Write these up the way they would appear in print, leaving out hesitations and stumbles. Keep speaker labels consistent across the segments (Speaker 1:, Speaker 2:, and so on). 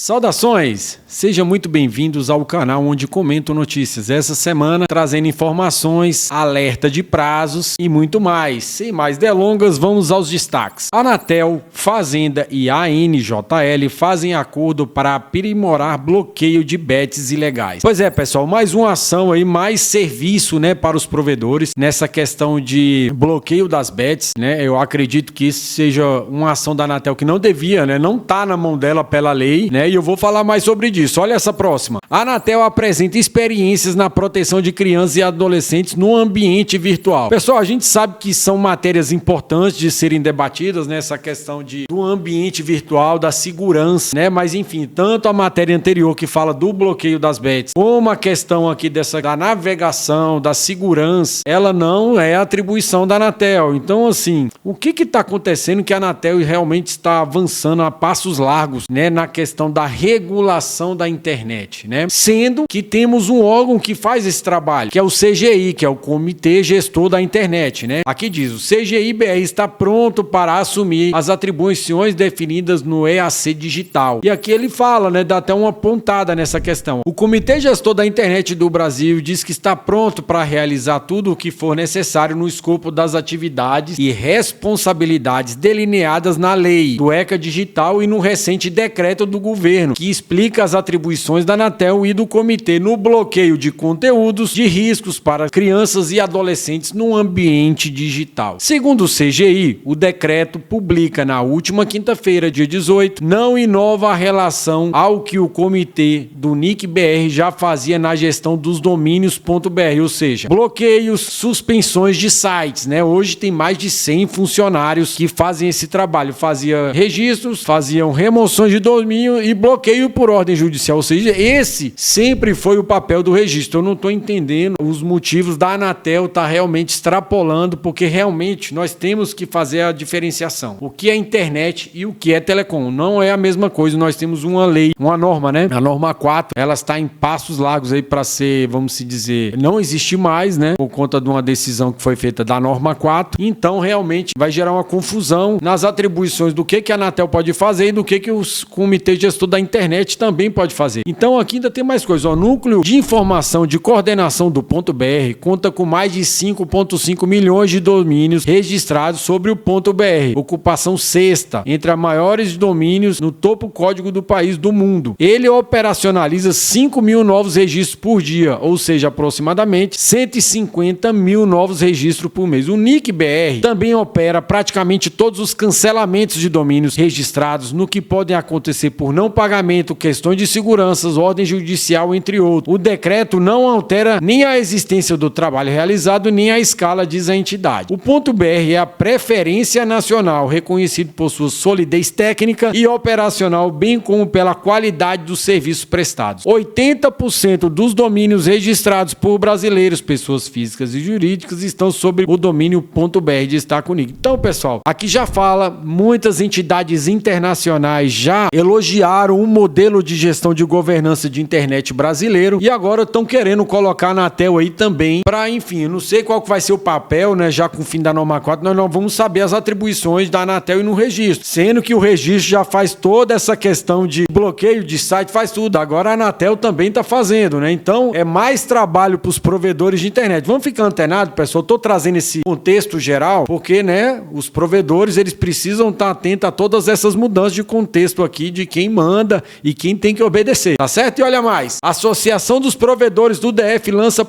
Speaker 1: Saudações! Sejam muito bem-vindos ao canal onde comento notícias. Essa semana trazendo informações, alerta de prazos e muito mais. Sem mais delongas, vamos aos destaques. Anatel, Fazenda e ANJL fazem acordo para aprimorar bloqueio de bets ilegais. Pois é, pessoal, mais uma ação aí, mais serviço, para os provedores nessa questão de bloqueio das bets, Eu acredito que isso seja uma ação da Anatel que não devia, não tá na mão dela pela lei, E eu vou falar mais sobre isso. Olha essa próxima. A Anatel apresenta experiências na proteção de crianças e adolescentes no ambiente virtual. Pessoal, a gente sabe que são matérias importantes de serem debatidas nessa questão do ambiente virtual, da segurança, Mas enfim, tanto a matéria anterior que fala do bloqueio das bets, como a questão aqui da navegação, da segurança, ela não é atribuição da Anatel. Então, assim, o que está acontecendo que a Anatel realmente está avançando a passos largos, na questão da regulação da internet, Sendo que temos um órgão que faz esse trabalho, que é o CGI, que é o Comitê Gestor da Internet, Aqui diz, o CGI-BR está pronto para assumir as atribuições definidas no EAC Digital. E aqui ele fala, dá até uma pontada nessa questão. O Comitê Gestor da Internet do Brasil diz que está pronto para realizar tudo o que for necessário no escopo das atividades e responsabilidades delineadas na lei do ECA Digital e no recente decreto do governo, que explica as atribuições da Anatel e do comitê no bloqueio de conteúdos de riscos para crianças e adolescentes no ambiente digital. Segundo o CGI, o decreto publica na última quinta-feira, dia 18, não inova a relação ao que o comitê do NIC-BR já fazia na gestão dos domínios.br, ou seja, bloqueios, suspensões de sites, Hoje tem mais de 100 funcionários que fazem esse trabalho, faziam registros, faziam remoções de domínio e bloqueio por ordem judicial, ou seja, esse sempre foi o papel do registro. Eu não estou entendendo os motivos da Anatel estar realmente extrapolando, porque realmente nós temos que fazer a diferenciação. O que é internet e o que é telecom não é a mesma coisa. Nós temos uma lei, uma norma, A norma 4, ela está em passos largos aí para ser, vamos se dizer, não existe mais, por conta de uma decisão que foi feita da norma 4. Então, realmente vai gerar uma confusão nas atribuições do que a Anatel pode fazer e do que os comitês gestor da internet também pode fazer. Então, aqui ainda tem mais coisas. O núcleo de informação de coordenação do .br conta com mais de 5,5 milhões de domínios registrados sobre o .br, ocupação sexta entre as maiores domínios no topo código do país do mundo. Ele operacionaliza 5 mil novos registros por dia, ou seja, aproximadamente 150 mil novos registros por mês. O NIC-BR também opera praticamente todos os cancelamentos de domínios registrados, no que podem acontecer por não pagamento, questões de segurança, ordem judicial, entre outros. O decreto não altera nem a existência do trabalho realizado, nem a escala, diz a entidade. O .br é a preferência nacional, reconhecido por sua solidez técnica e operacional, bem como pela qualidade dos serviços prestados. 80% dos domínios registrados por brasileiros, pessoas físicas e jurídicas, estão sobre o domínio .br, destaca o NIC. Então, pessoal, aqui já fala, muitas entidades internacionais já elogiaram o modelo de gestão de governança de internet brasileiro e agora estão querendo colocar a Anatel aí também para, enfim, eu não sei qual que vai ser o papel, já com o fim da norma 4, nós não vamos saber as atribuições da Anatel e no registro, sendo que o registro já faz toda essa questão de bloqueio de site, faz tudo. Agora a Anatel também está fazendo, Então, é mais trabalho para os provedores de internet. Vamos ficar antenados, pessoal? Estou trazendo esse contexto geral porque, os provedores, eles precisam estar atentos a todas essas mudanças de contexto aqui, de quem manda e quem tem que obedecer, tá certo? E olha mais, a Associação dos Provedores do DF lança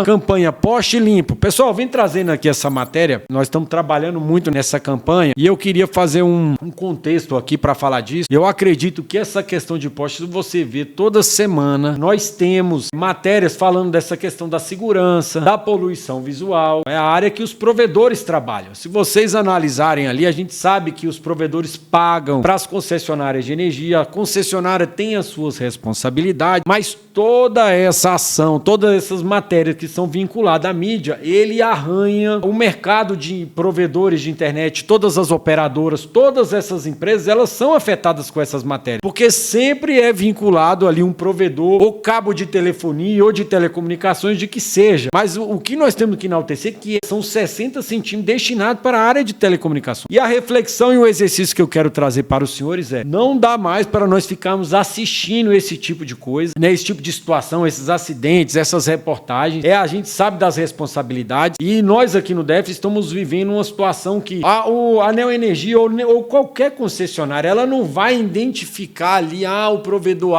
Speaker 1: campanha Poste Limpo. Pessoal, vem trazendo aqui essa matéria, nós estamos trabalhando muito nessa campanha e eu queria fazer um contexto aqui para falar disso. Eu acredito que essa questão de postes, você vê toda semana, nós temos matérias falando dessa questão da segurança, da poluição visual, é a área que os provedores trabalham. Se vocês analisarem ali, a gente sabe que os provedores pagam para as concessionárias de energia, a concessionária tem as suas responsabilidades, mas toda essa ação, todas essas matérias que são vinculadas à mídia, ele arranha o mercado de provedores de internet, todas as operadoras, todas essas empresas, elas são afetadas com essas matérias, porque sempre é vinculado ali um provedor, ou cabo de telefonia, ou de telecomunicações, de que seja. Mas o que nós temos que enaltecer é que são 60 centímetros destinados para a área de telecomunicações. E a reflexão e o exercício que eu quero trazer para os senhores não dá mais para nós ficarmos assistindo assistindo esse tipo de coisa, né? Esse tipo de situação, esses acidentes, essas reportagens. A gente sabe das responsabilidades e nós aqui no DF estamos vivendo uma situação que a Neoenergia ou qualquer concessionária, ela não vai identificar ali, o provedor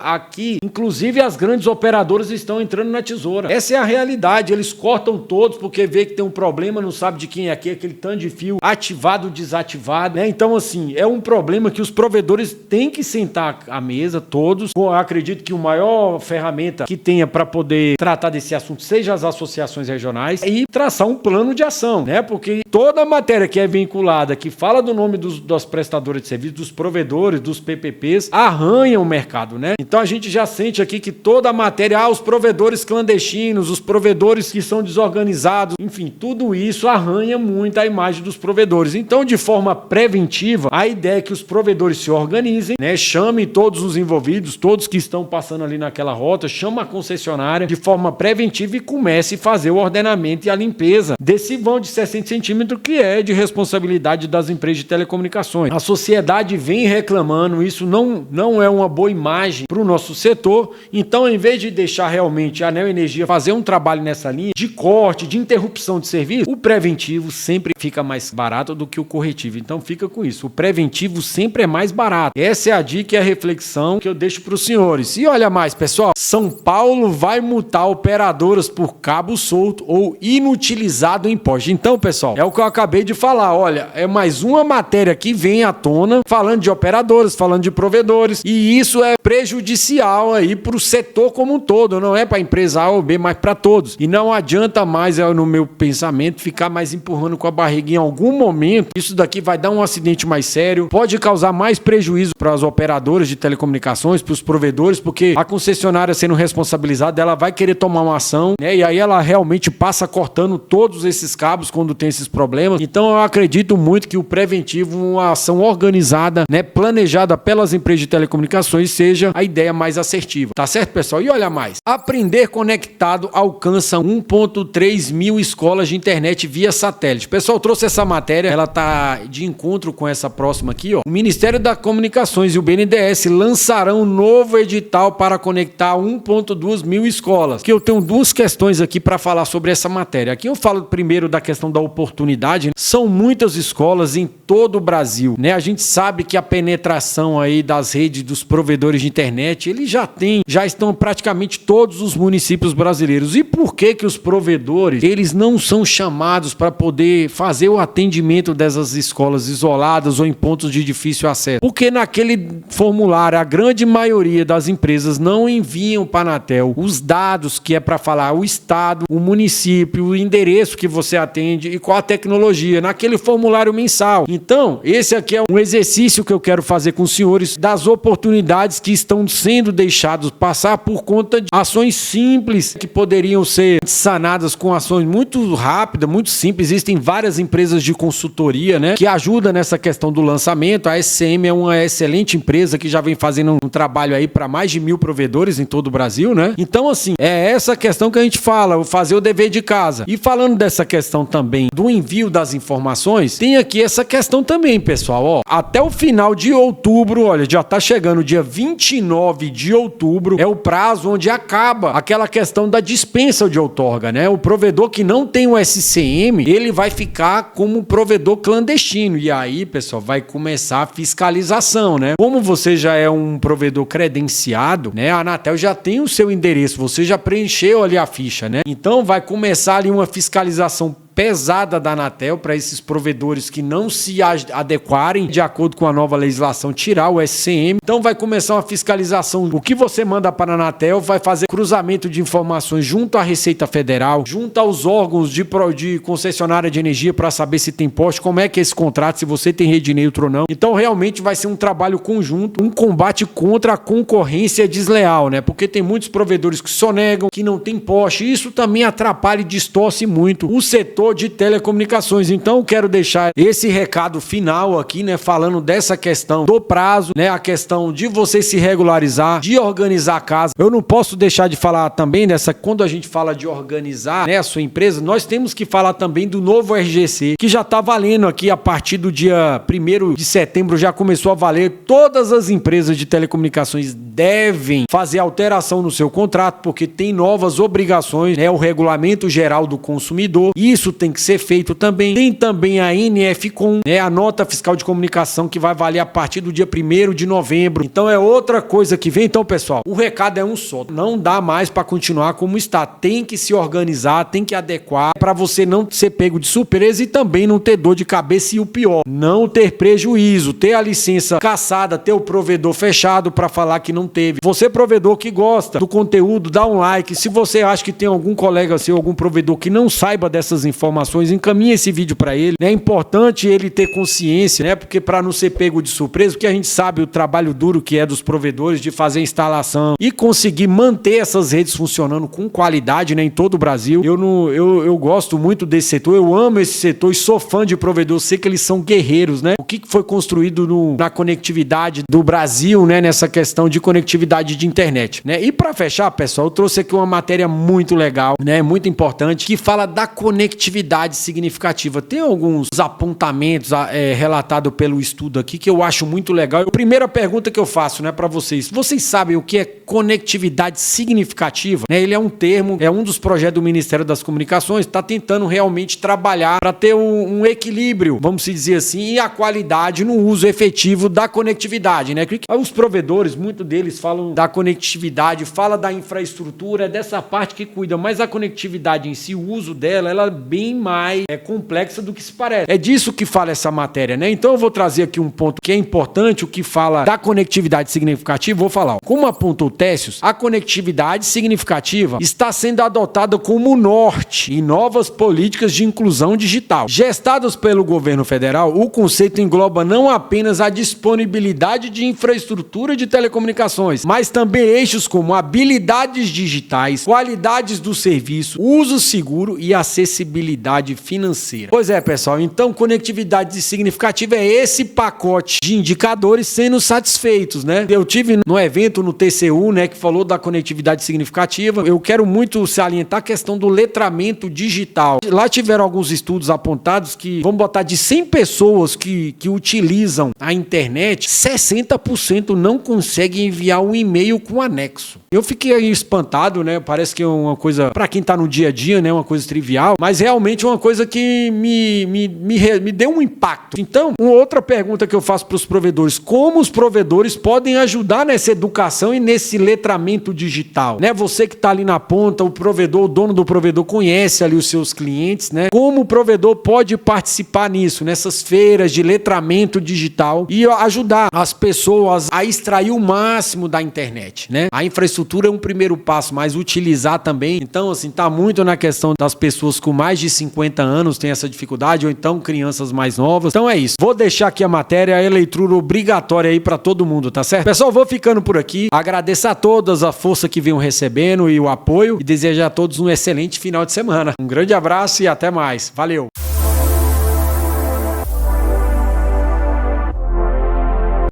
Speaker 1: aqui. Inclusive as grandes operadoras estão entrando na tesoura. Essa é a realidade. Eles cortam todos porque vê que tem um problema, não sabe de quem é aquele tanto de fio ativado ou desativado, né? Então, assim, é um problema que os provedores têm que sentar à mesa, todos. Eu acredito que a maior ferramenta que tenha para poder tratar desse assunto seja as associações regionais e traçar um plano de ação, né? Porque toda matéria que é vinculada, que fala do nome das prestadoras de serviço, dos provedores, dos PPPs, arranha o mercado, né? Então a gente já sente aqui que toda a matéria, os provedores clandestinos, os provedores que são desorganizados, enfim, tudo isso arranha muito a imagem dos provedores. Então, de forma preventiva, a ideia é que os provedores se organizem, né? Chamem todos os envolvidos, todos que estão passando ali naquela rota, chama a concessionária de forma preventiva e comece a fazer o ordenamento e a limpeza desse vão de 60 centímetros que é de responsabilidade das empresas de telecomunicações. A sociedade vem reclamando, isso não é uma boa imagem para o nosso setor. Então, em vez de deixar realmente a Neoenergia fazer um trabalho nessa linha de corte, de interrupção de serviço, o preventivo sempre fica mais barato do que o corretivo. Então, fica com isso. O preventivo sempre é mais barato. Essa é a dica e a reflexão que eu deixo para os senhores. E olha mais, pessoal, São Paulo vai multar operadoras por cabo solto ou inutilizado em poste. Então, pessoal, é o que eu acabei de falar. Olha, é mais uma matéria que vem à tona falando de operadoras, falando de provedores, e isso é prejudicial aí para o setor como um todo. Não é para a empresa A ou B, mas para todos. E não adianta mais, no meu pensamento, ficar mais empurrando com a barriga. Em algum momento, isso daqui vai dar um acidente mais sério, pode causar mais prejuízo para as operadoras de telecomunicações, para os provedores, porque a concessionária sendo responsabilizada, ela vai querer tomar uma ação, né? E aí ela realmente passa cortando todos esses cabos quando tem esses problemas. Então eu acredito muito que o preventivo, uma ação organizada, né, planejada pelas empresas de telecomunicações, seja a ideia mais assertiva. Tá certo, pessoal? E olha mais. Aprender conectado alcança 1.3 mil escolas de internet via satélite. O pessoal trouxe essa matéria, ela tá de encontro com essa próxima aqui, ó. O Ministério das Comunicações e o BNDES lançarão um novo edital para conectar 1.2 mil escolas. Que eu tenho duas questões aqui para falar sobre essa matéria. Aqui eu falo primeiro da questão da oportunidade. São muitas escolas em todo o Brasil, né? A gente sabe que a penetração aí das redes dos provedores de internet, eles já estão praticamente todos os municípios brasileiros. E por que os provedores, eles não são chamados para poder fazer o atendimento dessas escolas isoladas ou em pontos de difícil acesso? Porque naquele formulário, a grande maioria das empresas não enviam para a Anatel os dados que é para falar o estado, o município, o endereço que você atende e qual a tecnologia, naquele formulário mensal. Então, esse aqui é um exercício que eu quero fazer com os senhores das oportunidades que estão sendo deixadas passar por conta de ações simples que poderiam ser sanadas com ações muito rápidas, muito simples. Existem várias empresas de consultoria, né, que ajudam nessa questão do lançamento. A SCM é uma excelente empresa que já vem fazendo um trabalho aí para mais de 1.000 provedores em todo o Brasil, né? Então, assim, é essa questão que a gente fala, fazer o dever de casa. E falando dessa questão também do envio das informações, tem aqui essa questão também, pessoal, ó. Até o final de outubro, olha, já tá chegando o dia 29 de outubro, é o prazo onde acaba aquela questão da dispensa de outorga, né? O provedor que não tem o SCM, ele vai ficar como provedor clandestino. E aí, pessoal, vai começar a fiscalização, né? Como você já é um provedor credenciado, né? A Anatel já tem o seu endereço, você já preencheu ali a ficha, né? Então vai começar ali uma fiscalização pesada da Anatel para esses provedores que não se adequarem de acordo com a nova legislação, tirar o SCM. Então vai começar uma fiscalização. O que você manda para a Anatel vai fazer cruzamento de informações junto à Receita Federal, junto aos órgãos de concessionária de energia para saber se tem poste, como é que é esse contrato, se você tem rede neutro ou não. Então realmente vai ser um trabalho conjunto, um combate contra a concorrência desleal, né? Porque tem muitos provedores que sonegam, que não tem poste. Isso também atrapalha e distorce muito o setor setor de telecomunicações. Então eu quero deixar esse recado final aqui, né, falando dessa questão do prazo, né, a questão de você se regularizar, de organizar a casa. Eu não posso deixar de falar também dessa, quando a gente fala de organizar, né, a sua empresa, nós temos que falar também do novo RGC, que já está valendo aqui a partir do dia 1º de setembro, já começou a valer. Todas as empresas de telecomunicações devem fazer alteração no seu contrato, porque tem novas obrigações, né, o Regulamento Geral do Consumidor, isso tem que ser feito também. Tem também a NFCom, né, a Nota Fiscal de Comunicação, que vai valer a partir do dia 1º de novembro. Então é outra coisa que vem. Então, pessoal, o recado é um só. Não dá mais para continuar como está. Tem que se organizar, tem que adequar para você não ser pego de surpresa e também não ter dor de cabeça e o pior, não ter prejuízo, ter a licença cassada, ter o provedor fechado para falar que não teve. Você, provedor que gosta do conteúdo, dá um like. Se você acha que tem algum colega seu, algum provedor que não saiba dessas informações, encaminhe esse vídeo para ele. É importante ele ter consciência, né? Porque para não ser pego de surpresa, porque a gente sabe o trabalho duro que é dos provedores de fazer instalação e conseguir manter essas redes funcionando com qualidade, né, em todo o Brasil. Eu gosto muito desse setor, eu amo esse setor e sou fã de provedor, sei que eles são guerreiros, né? O que foi construído na conectividade do Brasil, né, nessa questão de conectividade de internet, né? E para fechar, pessoal, eu trouxe aqui uma matéria muito legal, né, muito importante, que fala da conectividade significativa. Tem alguns apontamentos relatados pelo estudo aqui que eu acho muito legal. A primeira pergunta que eu faço, né, para vocês sabem o que é conectividade significativa? Né, ele é um termo, é um dos projetos do Ministério das Comunicações, está tentando realmente trabalhar para ter um equilíbrio, vamos dizer assim, e a qualidade no uso efetivo da conectividade, né? Os provedores, muitos deles falam da conectividade, fala da infraestrutura, é dessa parte que cuida, mas a conectividade em si, o uso dela, ela é bem mais complexa do que se parece. É disso que fala essa matéria, né? Então eu vou trazer aqui um ponto que é importante, o que fala da conectividade significativa, vou falar. Como apontou o Técios, a conectividade significativa está sendo adotada como norte em novas políticas de inclusão digital. Gestadas pelo governo federal, o conceito engloba não apenas a disponibilidade de infraestrutura de telecomunicações, mas também eixos como habilidades digitais, qualidades do serviço, uso seguro e acessibilidade financeira. Pois é, pessoal, então conectividade significativa é esse pacote de indicadores sendo satisfeitos, né? Eu tive no evento no TCU, né, que falou da conectividade significativa. Eu quero muito salientar a questão do letramento digital. Lá tiveram alguns estudos apontados que, vamos botar, de 100 pessoas que utilizam a internet, 60% não conseguem enviar um e-mail com anexo. Eu fiquei aí espantado, né? Parece que é uma coisa, para quem tá no dia a dia, né, uma coisa trivial, mas realmente é uma coisa que me deu um impacto. Então, uma outra pergunta que eu faço para os provedores: como os provedores podem ajudar nessa educação e nesse letramento digital, né? Você que tá ali na ponta, o provedor, o dono do provedor conhece ali os seus clientes, né? Como o provedor pode participar nisso, nessas feiras de letramento digital e ajudar as pessoas a extrair o máximo da internet, né? A infraestrutura é um primeiro passo, mas utilizar também. Então, assim, tá muito na questão das pessoas com mais de 50 anos têm essa dificuldade, ou então crianças mais novas. Então é isso. Vou deixar aqui a matéria, a leitura obrigatória aí para todo mundo, tá certo? Pessoal, vou ficando por aqui. Agradeço a todos a força que venham recebendo e o apoio e desejo a todos um excelente final de semana. Um grande abraço e até mais. Valeu!